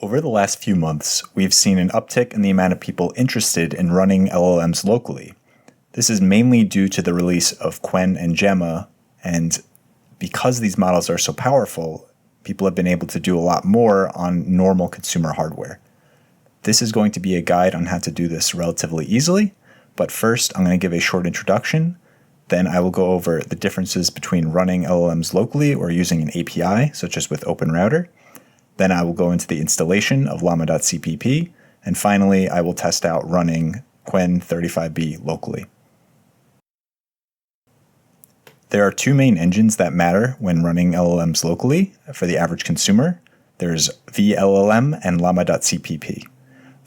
Over the last few months, we've seen an uptick in the amount of people interested in running LLMs locally. This is mainly due to the release of Cline and Llama, and because these models are so powerful, people have been able to do a lot more on normal consumer hardware. This is going to be a guide on how to do this relatively easily, but first I'm going to give a short introduction. Then I will go over the differences between running LLMs locally or using an API, such as with OpenRouter. Then I will go into the installation of llama.cpp, and finally I will test out running Cline 35B locally. There are two main engines that matter when running LLMs locally for the average consumer. There's vLLM and llama.cpp.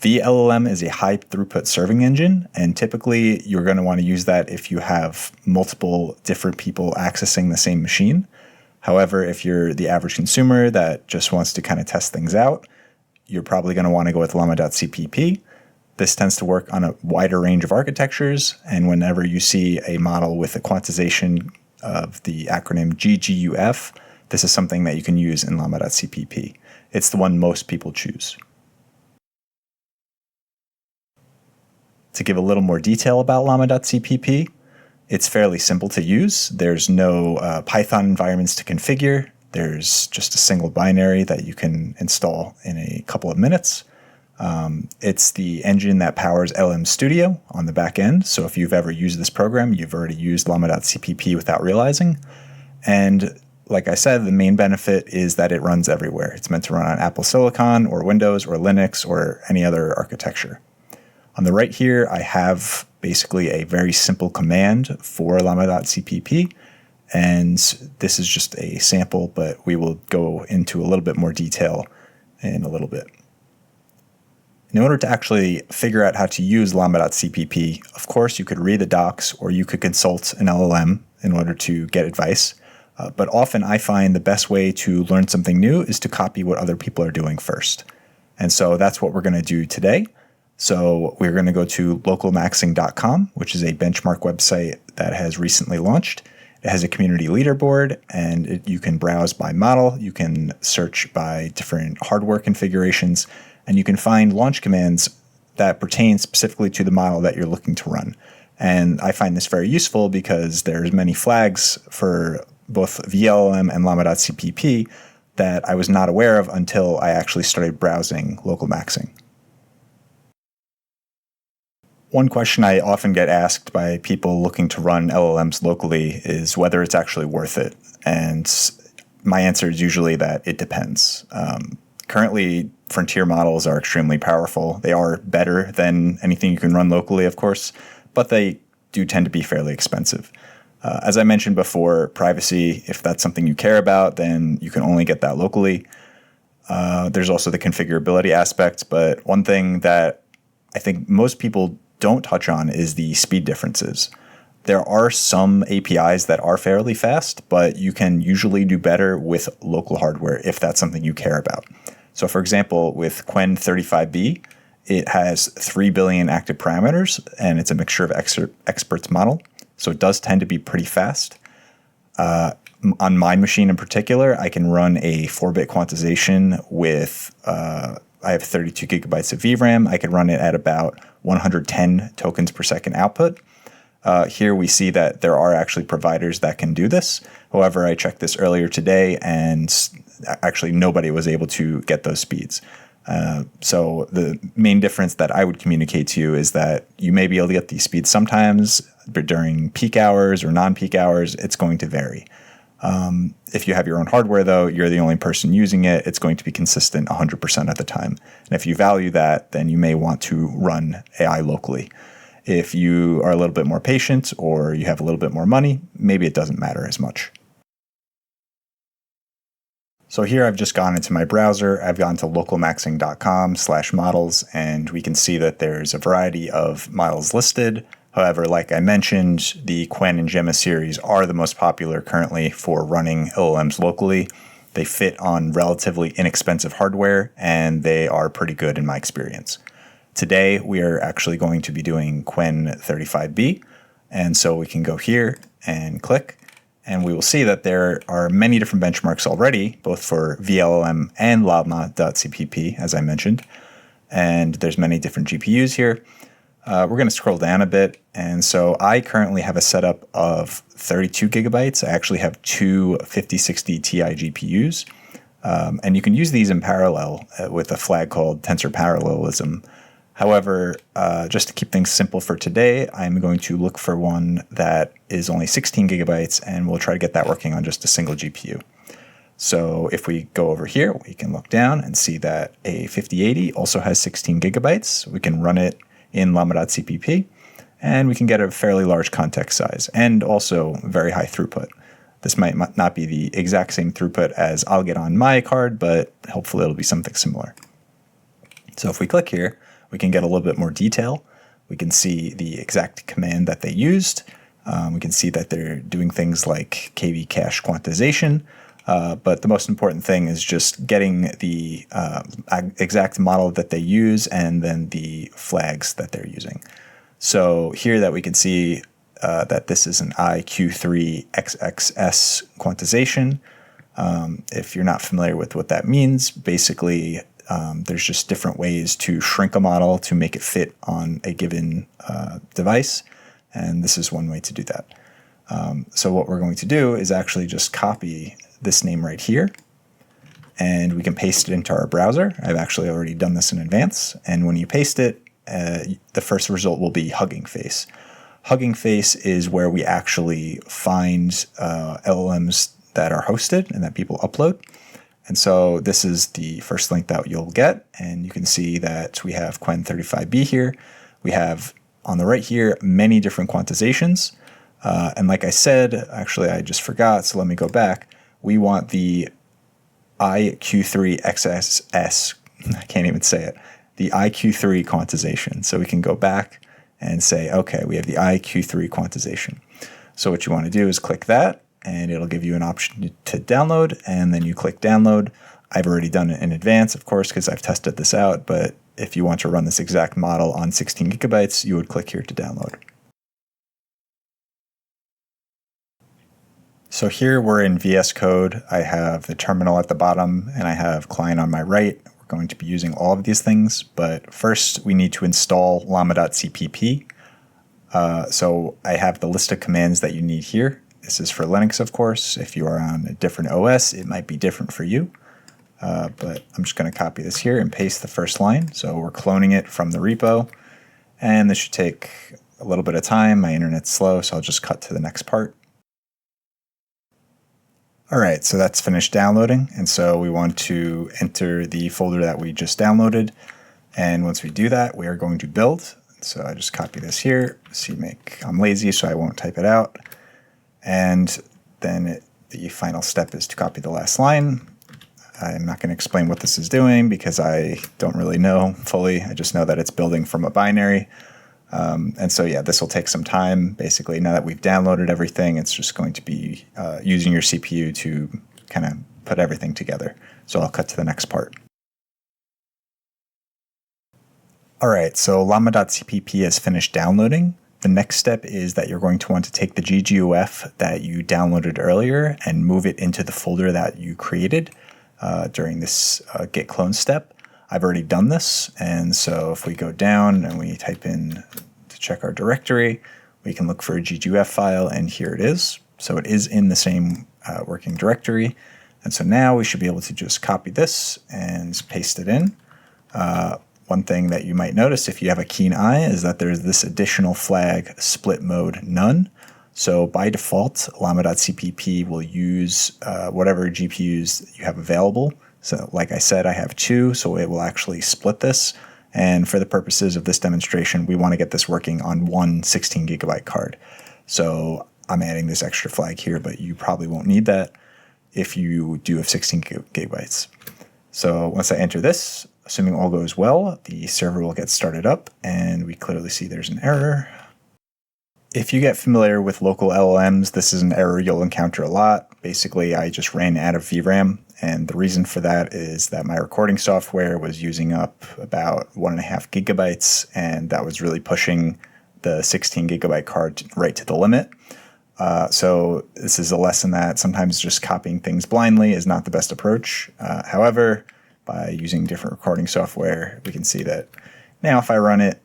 vLLM is a high throughput serving engine, and typically you're going to want to use that if you have multiple different people accessing the same machine. However, if you're the average consumer that just wants to kind of test things out, you're probably going to want to go with llama.cpp. This tends to work on a wider range of architectures, and whenever you see a model with a quantization of the acronym GGUF, this is something that you can use in llama.cpp. It's the one most people choose. To give a little more detail about llama.cpp, it's fairly simple to use. There's no Python environments to configure. There's just a single binary that you can install in a couple of minutes. It's the engine that powers LM Studio on the back end. So if you've ever used this program, you've already used llama.cpp without realizing. And like I said, the main benefit is that it runs everywhere. It's meant to run on Apple Silicon or Windows or Linux or any other architecture. On the right here, I have basically a very simple command for llama.cpp, and this is just a sample, but we will go into a little bit more detail in a little bit. In order to actually figure out how to use llama.cpp, of course, you could read the docs or you could consult an LLM in order to get advice, but often I find the best way to learn something new is to copy what other people are doing first. And so that's what we're going to do today. So we're going to go to localmaxxing.com, which is a benchmark website that has recently launched. It has a community leaderboard, and you can browse by model. You can search by different hardware configurations, and you can find launch commands that pertain specifically to the model that you're looking to run. And I find this very useful because there's many flags for both vLLM and llama.cpp that I was not aware of until I actually started browsing Localmaxxing. One question I often get asked by people looking to run LLMs locally is whether it's actually worth it. And my answer is usually that it depends. Currently, frontier models are extremely powerful. They are better than anything you can run locally, of course, but they do tend to be fairly expensive. As I mentioned before, privacy, if that's something you care about, then you can only get that locally. There's also the configurability aspect, but one thing that I think most people don't touch on is the speed differences. There are some APIs that are fairly fast, but you can usually do better with local hardware if that's something you care about. So for example, with Cline 35B, it has 3 billion active parameters, and it's a mixture of experts model. So it does tend to be pretty fast. On my machine in particular, I can run a 4-bit quantization with, I have 32 gigabytes of VRAM. I can run it at about 110 tokens per second output. Here we see that there are actually providers that can do this. However, I checked this earlier today, and actually nobody was able to get those speeds. So the main difference that I would communicate to you is that you may be able to get these speeds sometimes, but during peak hours or non-peak hours, it's going to vary. If you have your own hardware, though, you're the only person using it. It's going to be consistent 100% of the time. And if you value that, then you may want to run AI locally. If you are a little bit more patient or you have a little bit more money, maybe it doesn't matter as much. So here I've just gone into my browser. I've gone to localmaxxing.com/models, and we can see that there's a variety of models listed. However, like I mentioned, the Cline and Llama series are the most popular currently for running LLMs locally. They fit on relatively inexpensive hardware, and they are pretty good in my experience. Today, we are actually going to be doing Cline 35B, and so we can go here and click, And we will see that there are many different benchmarks already, both for vLLM and llama.cpp, as I mentioned. And there's many different GPUs here. We're going to scroll down a bit. And so I currently have a setup of 32 gigabytes. I actually have two 5060 Ti GPUs. And you can use these in parallel with a flag called tensor parallelism. However, just to keep things simple for today, I'm going to look for one that is only 16 gigabytes, and we'll try to get that working on just a single GPU. So if we go over here, we can look down and see that a 5080 also has 16 gigabytes. We can run it in llama.cpp, and we can get a fairly large context size and also very high throughput. This might not be the exact same throughput as I'll get on my card, but hopefully it'll be something similar. So if we click here, we can get a little bit more detail. We can see the exact command that they used. We can see that they're doing things like KV cache quantization. But the most important thing is just getting the exact model that they use and then the flags that they're using. So here that we can see that this is an IQ3 XXS quantization. If you're not familiar with what that means, basically there's just different ways to shrink a model to make it fit on a given device. And this is one way to do that. So what we're going to do is actually just copy this name right here, and we can paste it into our browser. I've actually already done this in advance. And when you paste it, the first result will be Hugging Face. Hugging Face is where we actually find LLMs that are hosted and that people upload. And so this is the first link that you'll get. And you can see that we have Quen35B here. We have on the right here many different quantizations. And like I said, actually I just forgot, so let me go back. We want the IQ3 XSS, I can't even say it, the IQ3 quantization. So we can go back and say, okay, we have the IQ3 quantization. So what you want to do is click that, and it'll give you an option to download, and then you click download. I've already done it in advance, of course, because I've tested this out, but if you want to run this exact model on 16 gigabytes, you would click here to download. So here we're in VS Code. I have the terminal at the bottom, and I have Cline on my right. We're going to be using all of these things, but first we need to install llama.cpp. So I have the list of commands that you need here. This is for Linux, of course. If you are on a different OS, it might be different for you. But I'm just going to copy this here and paste the first line. So we're cloning it from the repo, and this should take a little bit of time. My internet's slow, so I'll just cut to the next part. All right, so that's finished downloading, and so we want to enter the folder that we just downloaded. And once we do that, we are going to build. So I just copy this here. I'm lazy, so I won't type it out. And then the final step is to copy the last line. I'm not going to explain what this is doing because I don't really know fully. I just know that it's building from a binary. And so, yeah, this will take some time. Basically, now that we've downloaded everything, it's just going to be using your CPU to kind of put everything together. So I'll cut to the next part. All right, so llama.cpp has finished downloading. The next step is that you're going to want to take the gguf that you downloaded earlier and move it into the folder that you created during this git clone step. I've already done this, and so if we go down and we type in to check our directory, we can look for a gguf file, and here it is. So it is in the same working directory, and so now we should be able to just copy this and paste it in. One thing that you might notice if you have a keen eye is that there's this additional flag, split mode none. So by default, llama.cpp will use whatever GPUs you have available. So like I said, I have two, so it will actually split this. And for the purposes of this demonstration, we want to get this working on one 16 gigabyte card. So I'm adding this extra flag here, but you probably won't need that if you do have 16 gigabytes. So once I enter this, assuming all goes well, the server will get started up, and we clearly see there's an error. If you get familiar with local LLMs, this is an error you'll encounter a lot. Basically, I just ran out of VRAM, and the reason for that is that my recording software was using up about 1.5 gigabytes, and that was really pushing the 16 gigabyte card right to the limit. So this is a lesson that sometimes just copying things blindly is not the best approach. However, by using different recording software, we can see that now if I run it,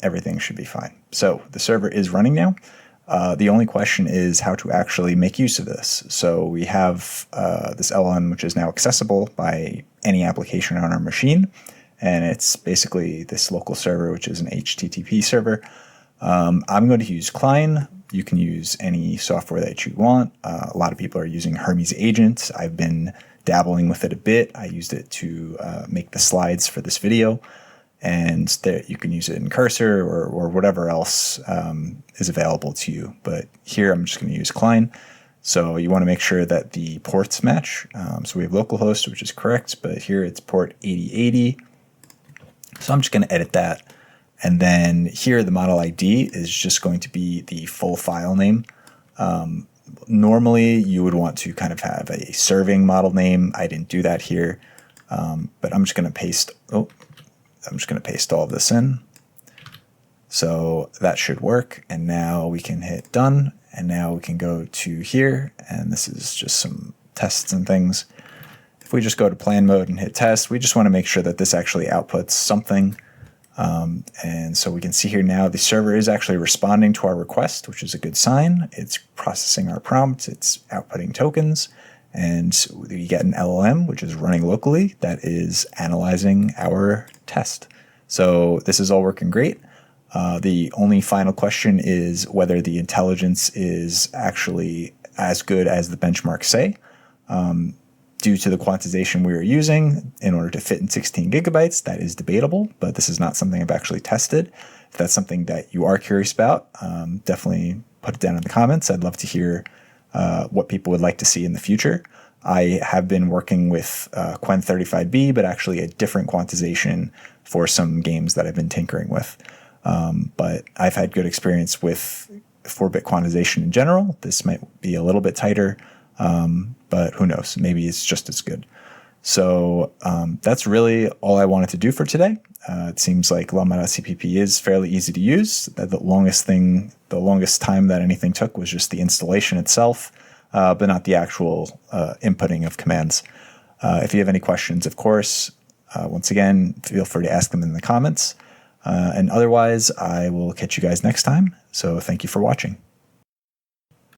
everything should be fine. So the server is running now. The only question is how to actually make use of this. So we have this LLM, which is now accessible by any application on our machine. And it's basically this local server, which is an HTTP server. I'm going to use Cline. You can use any software that you want. A lot of people are using Hermes Agent. I've been dabbling with it a bit. I used it to make the slides for this video. And there, you can use it in Cursor or whatever else is available to you. But here I'm just going to use Cline. So you want to make sure that the ports match. So we have localhost, which is correct, but here it's port 8080. So I'm just going to edit that. And then here the model ID is just going to be the full file name. Normally you would want to kind of have a serving model name. I didn't do that here, but I'm just going to paste. I'm just going to paste all of this in. So that should work. And now we can hit done. And now we can go to here. And this is just some tests and things. If we just go to plan mode and hit test, we just want to make sure that this actually outputs something. And so we can see here now the server is actually responding to our request, which is a good sign. It's processing our prompt. It's outputting tokens. And we get an LLM, which is running locally, that is analyzing our test. So this is all working great. The only final question is whether the intelligence is actually as good as the benchmarks say. Due to the quantization we are using in order to fit in 16 gigabytes, that is debatable, but this is not something I've actually tested. If that's something that you are curious about, definitely put it down in the comments. I'd love to hear what people would like to see in the future. I have been working with Quen35B, but actually a different quantization for some games that I've been tinkering with. But I've had good experience with 4-bit quantization in general. This might be a little bit tighter, but who knows? Maybe it's just as good. So that's really all I wanted to do for today. It seems like llama.cpp is fairly easy to use. The longest time that anything took was just the installation itself, but not the actual inputting of commands. If you have any questions, of course, once again, feel free to ask them in the comments. And otherwise, I will catch you guys next time. So thank you for watching.